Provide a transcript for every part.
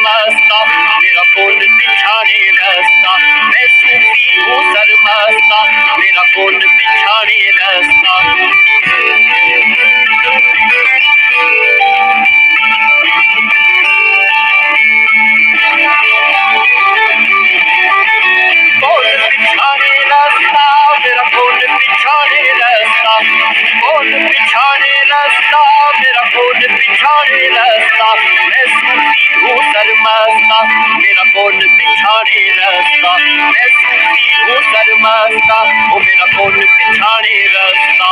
सरमस्ता, मेरा कौन पिछाड़े रास्ता। मैं सूफी हूँ सरमस्ता, मेरा कौन पिछाड़े रास्ता। कौन पिछाड़े रास्ता, मेरा कौन पिछाड़े रास्ता। कौन पिछाड़े रास्ता, मेरा कौन पिछाड़े रास्ता। मैं सूफी हूँ सरमस्ता, मेरा कौन पिछाड़े रास्ता। मैं सूफी हूँ सरमस्ता, ओ मेरा कौन पिछाड़े रास्ता।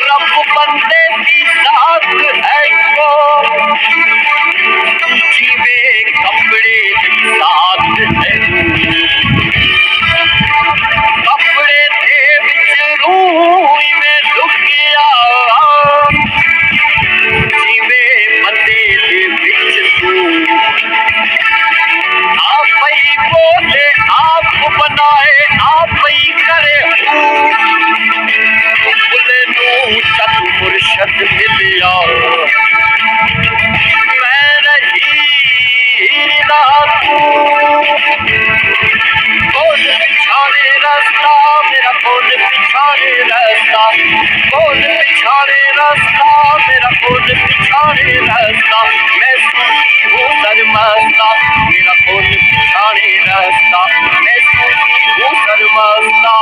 रब बंदे की साथ है को जीवे कपड़े की साथ है। कपड़े थे विच रूई में लुकिया, जीवे बंदे दे विच तू। आप ही बोले आप बनाए आप ही करे बोले नू चत मुर्शद मिलिया। मैं रही ना तू। कौन पिछाड़े रास्ता, मेरा कौन पिछाड़े रास्ता। कौन पिछाड़े रास्ता, मेरा कौन पिछाड़े रास्ता। मैं सूफी हूँ सरमस्ता, मेरा कौन पिछाड़े रास्ता। मैं सूफी हूँ सरमस्ता।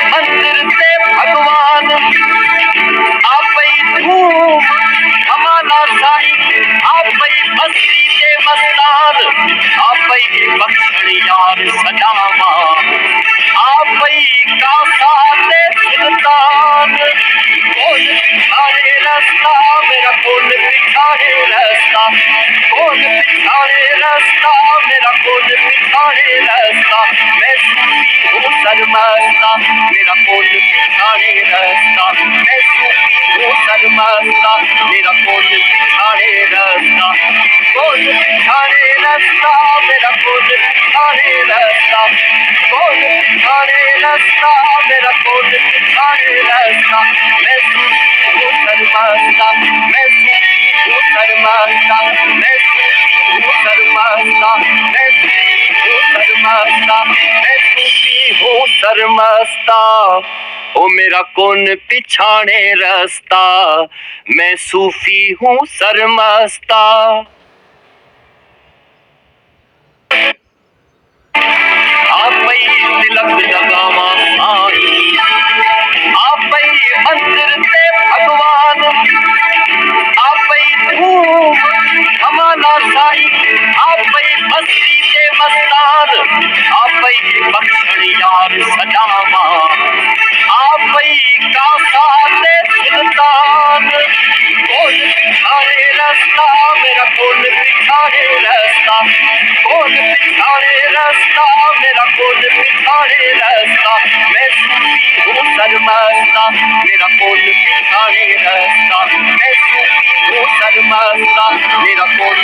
मंदिर से भगवान आप ही धूम हमारा साई। आप ही बस्ती के मस्तान, आप ही बख्शण यार सजावा। आप ही कासा दे सुल्तान। कौन पिछाड़े रास्ता, मेरा कौन पिछाड़े रास्ता। कौन पिछाड़े रास्ता, मेरा कौन पिछाड़े रास्ता। मैं सूफी हूँ सरमस्ता, मेरा कौन पिछाड़े रास्ता। मैं सूफी हूँ सरमस्ता, मेरा कौन पिछाड़े रास्ता। कौन पिछाड़े रास्ता, मेरा कौन पिछाड़े रास्ता। कौन पिछाड़े रास्ता, मेरा कौन पिछाड़े रास्ता। मैं सूफी हूँ सरमस्ता, मैं सूफी हूँ सरमस्ता। मैं सूफी हूँ सरमस्ता, मैं सूफी हूँ सरमस्ता। मैं सूफी हूँ सरमस्ता, ओ मेरा कौन पिछाड़े रास्ता। मैं सूफी हूँ सरमस्ता। आप ही तिलक लगावा साई, आप ही मंदिर से भगवान। आप ही धूम हमारा साई, आप ही बस्ती के मस्तान। आप ही बख्शण यार सजावा। आप ही कासा दे सुल्तान। कौन पिछाड़े रास्ता, मेरा कौन पिछाड़े रास्ता। कौन पिछाड़े रास्ता, मेरा कौन पिछाड़े रास्ता। मैं सूफी हूँ सरमस्ता, मेरा कौन पिछाड़े रास्ता। मैं सूफी हूँ सरमस्ता, मेरा कौन